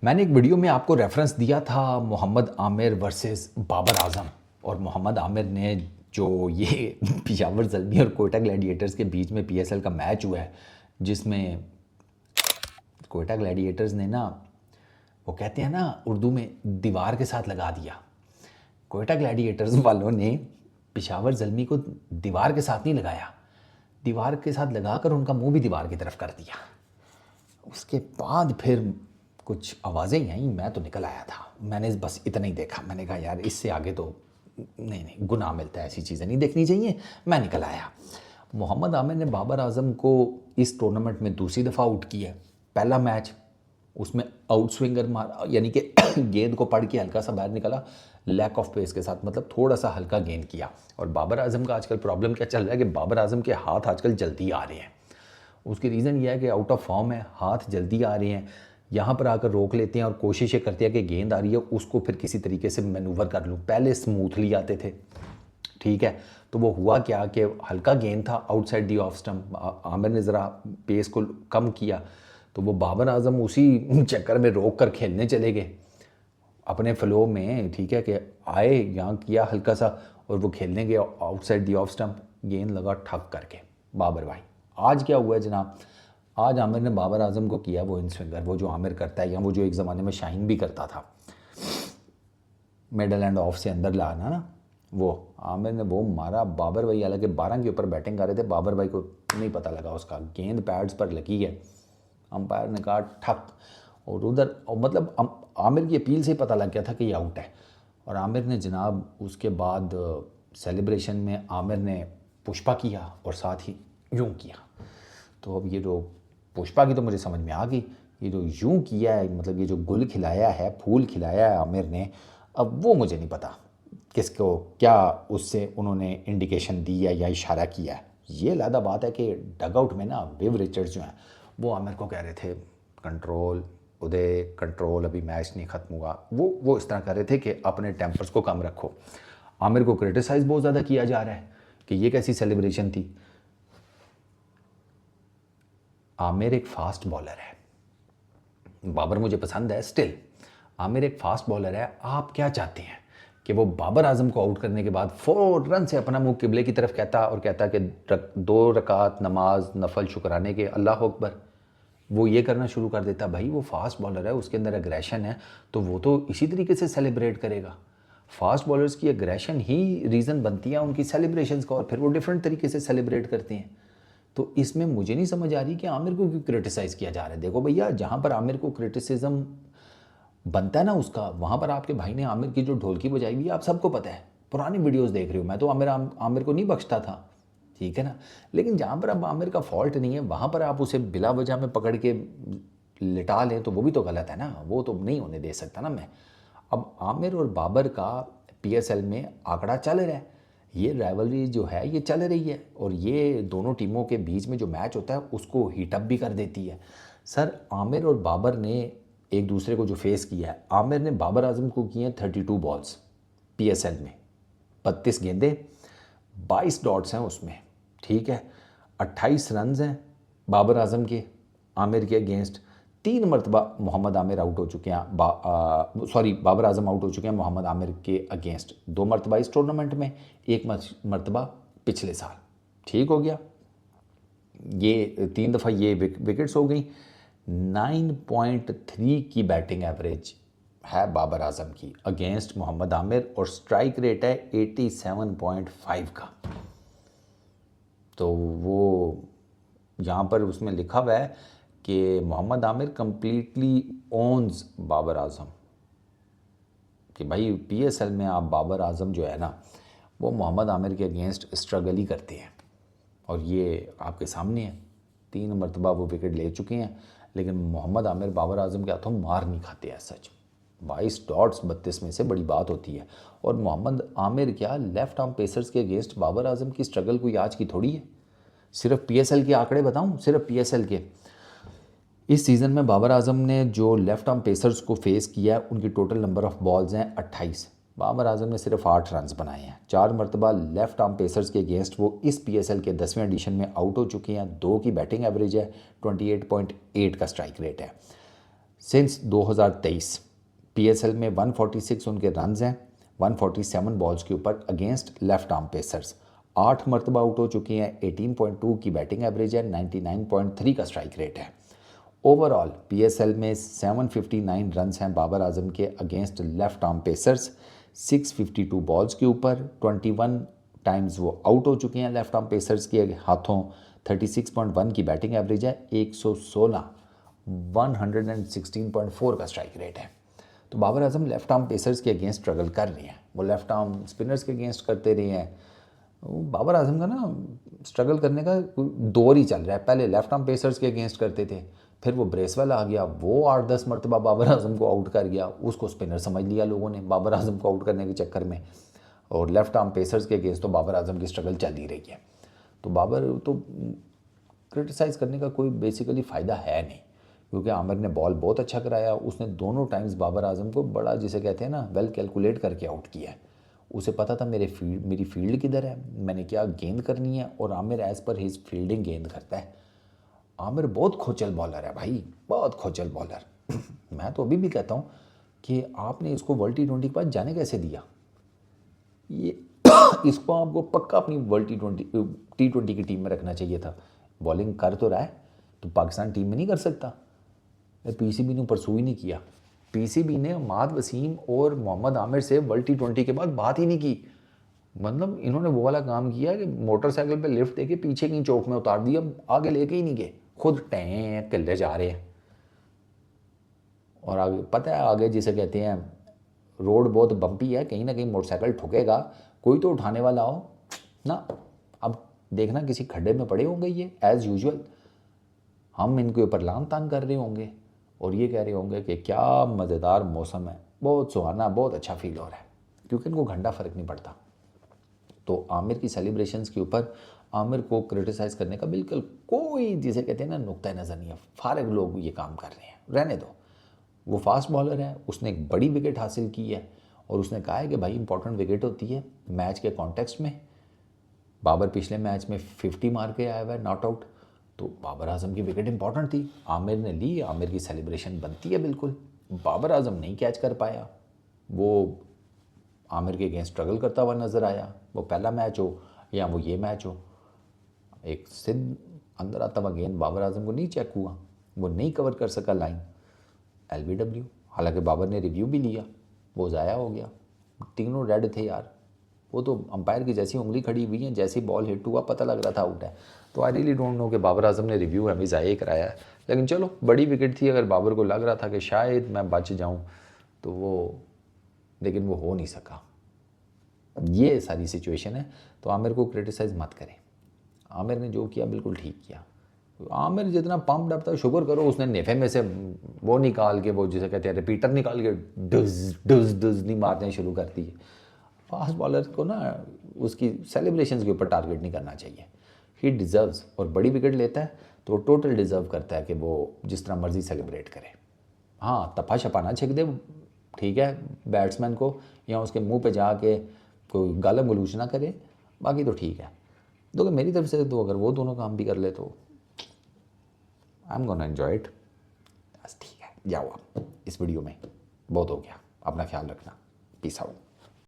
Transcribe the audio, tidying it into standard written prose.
मैंने एक वीडियो में आपको रेफरेंस दिया था मोहम्मद आमिर वर्सेस बाबर आजम। और मोहम्मद आमिर ने जो ये पिशावर ज़ल्मी और कोयटा ग्लैडिएटर्स के बीच में पीएसएल का मैच हुआ है, जिसमें कोयटा ग्लैडिएटर्स ने ना, वो कहते हैं ना उर्दू में, दीवार के साथ लगा दिया। कोयटा ग्लैडिएटर्स वालों ने पिशावर ज़ल्मी को दीवार के साथ नहीं लगाया, दीवार के साथ लगाकर उनका मुंह भी दीवार की तरफ कर दिया। उसके बाद फिर कुछ आवाज़ें ही आई, मैं तो निकल आया था। मैंने बस इतना ही देखा, मैंने कहा यार इससे आगे तो नहीं गुनाह मिलता है, ऐसी चीज़ें नहीं देखनी चाहिए। मैं निकल आया। मोहम्मद आमिर ने बाबर आजम को इस टूर्नामेंट में दूसरी दफ़ा आउट किया। पहला मैच उसमें आउट स्विंगर मारा, यानी कि गेंद को पढ़ के हल्का सा बाहर निकला, लैक ऑफ पेस के साथ, मतलब थोड़ा सा हल्का गेंद किया। और बाबर आजम का आजकल प्रॉब्लम क्या चल रहा है कि बाबर आजम के हाथ आजकल जल्दी आ रहे हैं। उसकी रीज़न यह है कि आउट ऑफ फॉर्म है, हाथ जल्दी आ रहे हैं, यहाँ पर आकर रोक लेते हैं और कोशिशें करते हैं कि गेंद आ रही है उसको फिर किसी तरीके से मैनूवर कर लूँ। पहले स्मूथली आते थे, ठीक है, तो वो हुआ क्या कि हल्का गेंद था outside the off stump, Aamir ने ज़रा पेस को कम किया, तो वो बाबर आजम उसी चक्कर में रोक कर खेलने चले गए अपने फ्लो में, ठीक है, कि आए यहाँ किया हल्का सा और वो खेलने गए आउटसाइड दी ऑफ स्टंप, गेंद लगा ठक करके बाबर भाई। आज क्या हुआ है जनाब, आज आमिर ने बाबर आजम को किया वो इन स्विंगर, वो जो आमिर करता है, या वो जो एक ज़माने में शाहीन भी करता था, मिडल एंड ऑफ से अंदर लाना ना, वो आमिर ने वो मारा बाबर भाई। हालांकि 12 के ऊपर बैटिंग कर रहे थे, बाबर भाई को नहीं पता लगा, उसका गेंद पैड्स पर लगी है, अंपायर ने कहा ठक, और उधर मतलब आमिर की अपील से ही पता लग गया था कि ये आउट है। और आमिर ने जनाब उसके बाद सेलिब्रेशन में आमिर ने पुष्पा किया और साथ ही यूँ किया। तो अब ये जो पुष्पा की तो मुझे समझ में आ गई, ये जो यूँ किया है, मतलब ये जो गुल खिलाया है, फूल खिलाया है आमिर ने, अब वो मुझे नहीं पता किसको क्या उससे उन्होंने इंडिकेशन दी है या इशारा किया है। ये अलग बात है कि डगआउट में ना विव रिचर्ड्स जो हैं वो आमिर को कह रहे थे कंट्रोल उदय कंट्रोल, अभी मैच नहीं ख़त्म हुआ, वो इस तरह कर रहे थे कि अपने टेम्पर्स को कम रखो। आमिर को क्रिटिसाइज़ बहुत ज़्यादा किया जा रहा है कि ये कैसी सेलिब्रेशन थी। आमिर एक फास्ट बॉलर है, बाबर मुझे पसंद है, स्टिल आमिर एक फास्ट बॉलर है। आप क्या चाहते हैं कि वो बाबर आजम को आउट करने के बाद फ़ौरन से अपना मुंह किबले की तरफ कहता और कहता कि 2 रकात नमाज नफल शुक्राने के, अल्लाह अकबर, वो ये करना शुरू कर देता। भाई वो फास्ट बॉलर है, उसके अंदर एग्रेशन है, तो वो तो इसी तरीके से सेलिब्रेट करेगा। फास्ट बॉलर्स की एग्रेशन ही रीज़न बनती है उनकी सेलिब्रेशंस का, और फिर वो डिफरेंट तरीके से सेलिब्रेट करते हैं। तो इसमें मुझे नहीं समझ आ रही कि आमिर को क्यों क्रिटिसाइज़ किया जा रहा है। देखो भैया, जहाँ पर आमिर को क्रिटिसिज्म बनता है ना उसका, वहाँ पर आपके भाई ने आमिर की जो ढोलकी बजाई हुई है आप सबको पता है, पुरानी वीडियोस देख रहे हो, मैं तो आमिर को नहीं बख्शता था, ठीक है ना। लेकिन जहाँ पर अब आमिर का फॉल्ट नहीं है वहाँ पर आप उसे बिला वजह में पकड़ के लिटा लें तो वो भी तो गलत है ना, वो तो नहीं होने दे सकता ना मैं। अब आमिर और बाबर का पीएसएल में आंकड़ा चल रहा है, ये राइवलरी जो है ये चल रही है, और ये दोनों टीमों के बीच में जो मैच होता है उसको हीटअप भी कर देती है। सर आमिर और बाबर ने एक दूसरे को जो फेस किया है, आमिर ने बाबर आजम को किए हैं 32 बॉल्स पीएसएल में, 32 गेंदें, 22 डॉट्स हैं उसमें, ठीक है, 28 रन हैं बाबर आजम के आमिर के अगेंस्ट। 3 मरतबा मोहम्मद आमिर आउट हो चुके हैं, सॉरी बाबर आजम आउट हो चुके हैं मोहम्मद आमिर के अगेंस्ट, 2 मरतबा इस टूर्नामेंट में, 1 मरतबा पिछले साल, ठीक हो गया। ये 3 दफ़ा ये विकेट्स हो गई। 9.3 की बैटिंग एवरेज है बाबर आजम की अगेंस्ट मोहम्मद आमिर, और स्ट्राइक रेट है 87.5 का। तो वो यहाँ पर उसमें लिखा हुआ है कि मोहम्मद आमिर कंप्लीटली ओन्स बाबर आजम, कि भाई पीएसएल में आप बाबर आजम जो है ना वो मोहम्मद आमिर के अगेंस्ट स्ट्रगल ही करते हैं, और ये आपके सामने है। 3 मरतबा वो विकेट ले चुके हैं, लेकिन मोहम्मद आमिर बाबर आजम के हाथों मार नहीं खाते हैं सच। 22 डॉट्स 32 में से बड़ी बात होती है। और मोहम्मद आमिर क्या लेफ्ट आर्म पेसर्स के अगेंस्ट बाबर आजम की स्ट्रगल कोई आज की थोड़ी है। सिर्फ पीएसएल के आंकड़े बताऊं, सिर्फ पीएसएल के इस सीज़न में बाबर आजम ने जो लेफ्ट आर्म पेसर्स को फेस किया है उनकी टोटल नंबर ऑफ बॉल्स हैं 28, बाबर आजम ने सिर्फ 8 रन बनाए हैं। 4 मरतबा लेफ्ट आर्म पेसर्स के अगेंस्ट वो इस पीएसएल के 10वें एडिशन में आउट हो चुके हैं। 2 की बैटिंग एवरेज है, 28.8 का स्ट्राइक रेट है। सिंस 2023 पीएसएल में 146 उनके रन्स हैं 147 बॉल्स के ऊपर अगेंस्ट लेफ्ट आर्म पेसर्स। 8 मरतबा आउट हो चुकी हैं, 18.2 की बैटिंग एवरेज है, 99.3 का स्ट्राइक रेट है। ओवरऑल पीएसएल में 759 रन्स हैं बाबर आजम के against left arm pacers, 652 balls के ऊपर, 21 टाइम्स वो आउट हो चुके हैं लेफ्ट आर्म पेसर्स के हाथों, 36.1 की बैटिंग एवरेज है, 116 116.4 का स्ट्राइक रेट है। तो Babar Azam left arm pacers के अगेंस्ट स्ट्रगल कर रहे हैं, वो लेफ्ट आर्म स्पिनर्स के अगेंस्ट करते रहे हैं। बाबर आजम का ना स्ट्रगल करने का दौर ही चल रहा है। पहले लेफ्ट आर्म पेसर्स के अगेंस्ट करते थे, फिर वो ब्रेसवेल आ गया, वो 8-10 मरतबा बाबर आजम को आउट कर गया, उसको स्पिनर समझ लिया लोगों ने बाबर आजम को आउट करने के चक्कर में। और लेफ्ट आर्म पेसर्स के अगेंस्ट तो बाबर आजम की स्ट्रगल चल ही रही है। तो बाबर तो क्रिटिसाइज़ करने का कोई बेसिकली फ़ायदा है नहीं, क्योंकि आमिर ने बॉल बहुत अच्छा कराया। उसने दोनों टाइम्स बाबर आजम को बड़ा, जिसे कहते हैं ना, वेल कैलकुलेट करके आउट किया है। उसे पता था मेरी फील्ड किधर है, मैंने क्या गेंद करनी है, और Aamir as per his fielding गेंद करता है। आमिर बहुत खोचल बॉलर है भाई, बहुत खोचल बॉलर। मैं तो अभी भी कहता हूँ कि आपने इसको वर्ल्ड T20 के पास जाने कैसे दिया। ये इसको आपको पक्का अपनी वर्ल्ड T20 की टीम में रखना चाहिए था। बॉलिंग कर तो रहा है तो पाकिस्तान टीम में नहीं कर सकता। पीसीबी ने परसू ही नहीं किया। पीसीबी ने अहमद वसीम और मोहम्मद आमिर से वर्ल्ड T20 के बाद बात ही नहीं की। मतलब इन्होंने वो वाला काम किया कि मोटरसाइकिल पे लिफ्ट देके पीछे की चौक में उतार दिया, आगे लेके ही नहीं गए, खुद टैं कल्ले जा रहे हैं। और आगे पता है, आगे जिसे कहते हैं रोड बहुत बम्पी है, कहीं ना कहीं मोटरसाइकिल ठुकेगा, कोई तो उठाने वाला हो ना। अब देखना किसी खड्डे में पड़े होंगे ये एज़ यूजुअल, हम इनके ऊपर लान तान कर रहे होंगे और ये कह रहे होंगे कि क्या मज़ेदार मौसम है, बहुत सुहाना, बहुत अच्छा फील हो रहा है, क्योंकि इनको घंटा फ़र्क नहीं पड़ता। तो आमिर की सेलिब्रेशंस के ऊपर आमिर को क्रिटिसाइज़ करने का बिल्कुल कोई, जिसे कहते हैं ना, नुक्ता नज़र नहीं है। फारग लोग ये काम कर रहे हैं, रहने दो। वो फास्ट बॉलर है, उसने एक बड़ी विकेट हासिल की है और उसने कहा है कि भाई इंपॉर्टेंट विकेट होती है मैच के कॉन्टेक्स्ट में। बाबर पिछले मैच में 50 मार के आया हुआ है नॉट आउट, तो बाबर आजम की विकेट इंपॉर्टेंट थी, आमिर ने ली, आमिर की सेलिब्रेशन बनती है बिल्कुल। बाबर आजम नहीं कैच कर पाया, वो आमिर के अगेंस्ट स्ट्रगल करता हुआ नज़र आया। वो पहला मैच हो या वो ये मैच हो, एक सिद्ध अंदर आता हुआ गेंद बाबर आजम को नहीं चेक हुआ, वो नहीं कवर कर सका लाइन, LBW। हालांकि बाबर ने रिव्यू भी लिया, वो ज़ाया हो गया। तीनों रेड थे यार, वो तो अंपायर की जैसी उंगली खड़ी हुई है, जैसी बॉल हिट हुआ पता लग रहा था आउट है। तो आई रियली डोंट नो कि बाबर आजम ने रिव्यू हमें ज़ाया कराया है, लेकिन चलो बड़ी विकेट थी। अगर बाबर को लग रहा था कि शायद मैं बच जाऊँ तो वो, लेकिन वो हो नहीं सका। ये सारी सिचुएशन है। तो आमिर को क्रिटिसाइज़ मत करें, आमिर ने जो किया बिल्कुल ठीक किया। आमिर जितना पम्प्ड अप था, शुक्र करो उसने नेफे में से वो निकाल के, वो जिसे कहते हैं रिपीटर निकाल के डज डज डज नहीं मारने शुरू कर दिए। फास्ट बॉलर को ना उसकी सेलिब्रेशंस के ऊपर टारगेट नहीं करना चाहिए। ही डिज़र्व्स, और बड़ी विकेट लेता है तो टोटल डिज़र्व करता है कि वो जिस तरह मर्जी सेलिब्रेट करे। हाँ, तफा छपाना छेक दे, ठीक है, बैट्समैन को, या उसके मुंह पे जाके कोई गालम गलूच ना करे, बाकी तो ठीक है। तो मेरी तरफ से तो अगर वो दोनों काम भी कर ले तो I am gonna enjoy it. बस ठीक है, जाओ आप, इस वीडियो में बहुत हो गया। अपना ख्याल रखना, पीस आउट।